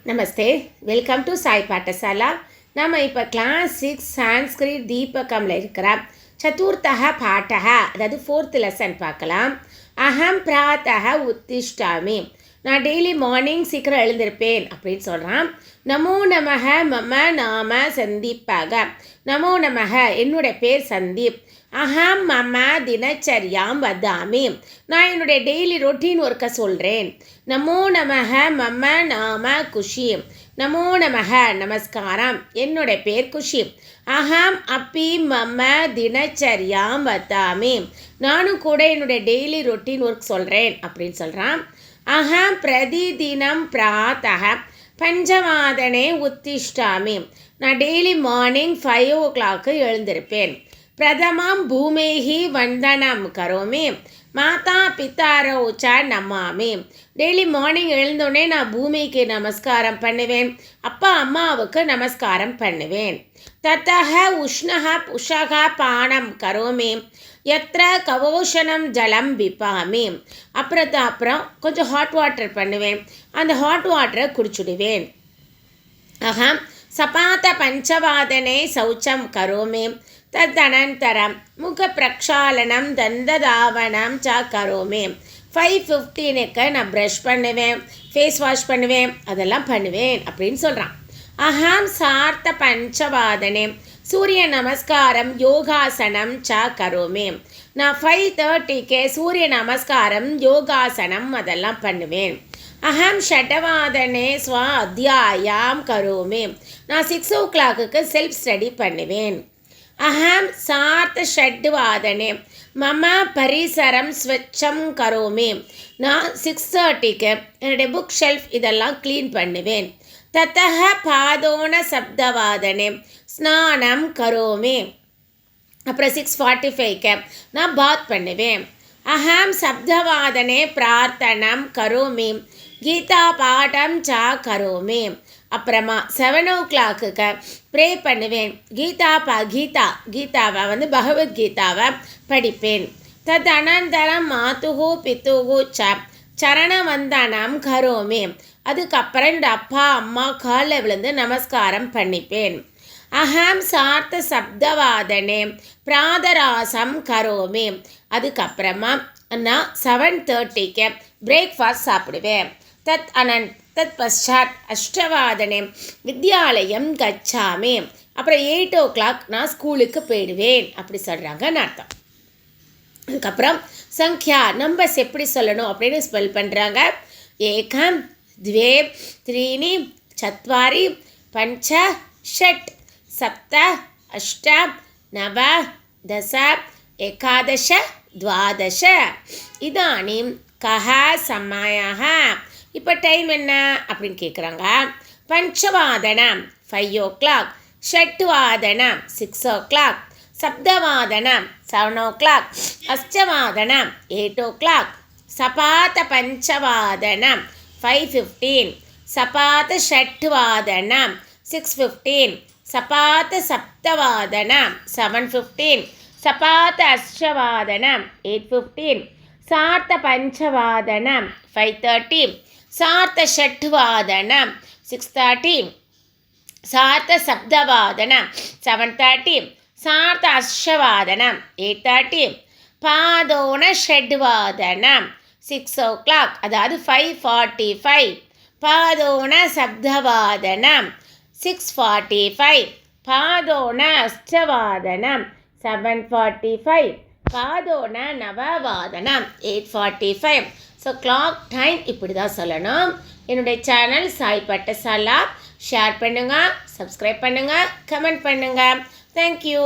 Namaste, welcome to Sai Pathashala. நம்ம இப்போ class 6 Sanskrit தீபகமில் இருக்கிற சதுர்த்தக பாட்டக, அதாவது 4th லெசன் பார்க்கலாம். அகம் பிராத்தக உத்திஷ்டாமி, நான் டெய்லி மார்னிங் சீக்கிரம் எழுந்திருப்பேன் அப்படின்னு சொல்கிறான். நமோ நமக மம நாம சந்தீப்பாக, நமோ நமக என்னுடைய பேர் சந்தீப். அகம் மம தினச்சரியாம் வதாமி, நான் என்னுடைய டெய்லி ரொட்டீன் ஒர்க்கை சொல்கிறேன். நமோ நமக மம நாம குஷி, நமோ நமக நமஸ்காரம், என்னுடைய பேர் குஷி. அகம் அப்பி மம தினச்சரியாம் வதாமி, நானும் கூட என்னுடைய டெய்லி ரொட்டீன் ஒர்க் சொல்கிறேன் அப்படின்னு சொல்கிறான். அகம் பிரதிதினம் பிராத்தக பஞ்சவாதனே உத்திஷ்டாமி, நான் டெய்லி மார்னிங் 5 o'clock எழுந்திருப்பேன். பிரதமம் பூமேஹி வந்தனம் கரோமி, மாதா பித்தாரோ ச நமாமி, டெய்லி மார்னிங் எழுந்தோடனே நான் பூமிக்கு நமஸ்காரம் பண்ணுவேன், அப்பா அம்மாவுக்கு நமஸ்காரம் பண்ணுவேன். தத்தக உஷ்ணக புஷக பானம் கரோமி, எத்திர கவோஷனம் ஜலம் பிப்பாமி, அப்புறம் கொஞ்சம் ஹாட் வாட்டர் பண்ணுவேன், அந்த ஹாட் வாட்டரை குடிச்சுடுவேன். அகம் சபாத பஞ்சவாதனே சௌச்சம் கரோமி, ததனந்தரம் முக பிரக்ஷாலனம் தந்ததாவனம் ச கரோமி, 5:15க்கு நான் ப்ரஷ் பண்ணுவேன், ஃபேஸ் வாஷ் பண்ணுவேன், அதெல்லாம் பண்ணுவேன் அப்படின்னு சொல்கிறான். அகம் சார்த்த பஞ்சவாதனே சூரிய நமஸ்காரம் யோகாசனம் ச கரோமி, நான் 5:30க்கு சூரிய நமஸ்காரம் யோகாசனம் அதெல்லாம் பண்ணுவேன். அகம் ஷட்டவாதனே ஸ்வ அத்தியாயாம் கரோமி, நான் 6 o'clockக்கு செல்ஃப் ஸ்டடி பண்ணுவேன். அகம் சார்த்த ஷட்வாதனே மம பரிசரம் ஸ்வச்சம் கரோமி, நான் 6:30க்கு என்னுடைய புக் ஷெல்ஃப் இதெல்லாம் க்ளீன் பண்ணுவேன். தத்தக பாதோன சப்தவாதனே ஸ்நானம் கரோமி, அப்புறம் 6:45க்கு நான் பாத் பண்ணுவேன். அகம் சப்தவாதனே பிரார்த்தனம் கரோமி, கீதா பாடம் ச கரோமி, அப்புறமா 7 o'clockக்கு ப்ரே பண்ணுவேன். கீதாவை பகவத்கீதாவை படிப்பேன். தத் அனந்தரம் மாதுகு பித்துகு சரணவந்தனம் கரோமி, அதுக்கப்புறம் இந்த அப்பா அம்மா காலில் விழுந்து நமஸ்காரம் பண்ணிப்பேன். அகம் சார்த்த சப்தவாதனே பிராதராசம் கரோமி, அதுக்கப்புறமா நான் 7:30க்கு பிரேக்ஃபாஸ்ட் சாப்பிடுவேன். தத் பஷாத் அஷ்டவாதனே வித்யாலயம் கச்சாமி, அப்புறம் 8 o'clock நான் ஸ்கூலுக்கு போயிடுவேன் அப்படி சொல்கிறாங்கன்னு அர்த்தம். அதுக்கப்புறம் சங்க்யா நம்பர்ஸ் எப்படி சொல்லணும் அப்படின்னு ஸ்பெல் பண்ணுறாங்க. ஏகம் द्वे त्रीणि चत्वारि पञ्च षट् सप्त अष्ट नव दश एकादश द्वादश. இதானிம் கஹ சமயஹ, இப்போ டைம் என்ன அப்படின்னு கேட்குறாங்க. பஞ்சவாதனம் 5 o'clock, ஷட்வாதனம் 6 o'clock, சப்தவாதனம் 7 o'clock, அஷ்டவாதனம் 8 o'clock, சபாத பஞ்சவாதனம் 5:15, சபாத ஷட்வாதனம் 6:15, சபாத சப்தவாதனம் 7:15, சபாத அஷ்டவாதனம் 8:15, சார்த்த பஞ்சவாதனம் 5:30, சார்த்த ஷட்வாதனம் 6:30, சார்த்த சப்தவாதனம் 7:30, சார்த்த அஷ்டவாதனம் 8:30, பாதோன ஷட்வாதனம் 6 o'clock, அதாவது 5:45, பாதோன சப்தவாதனம் 6:45, பாதோன அஷ்டவாதனம் 7:45, பாதோன நவவாதனம் 8:45. ஸோ கிளாக் டைம் இப்படி தான் சொல்லணும். என்னுடைய சேனல் சாய் பாட்டசாலா ஷேர் பண்ணுங்கள், சப்ஸ்கிரைப் பண்ணுங்கள், கமெண்ட் பண்ணுங்கள். தேங்க்யூ.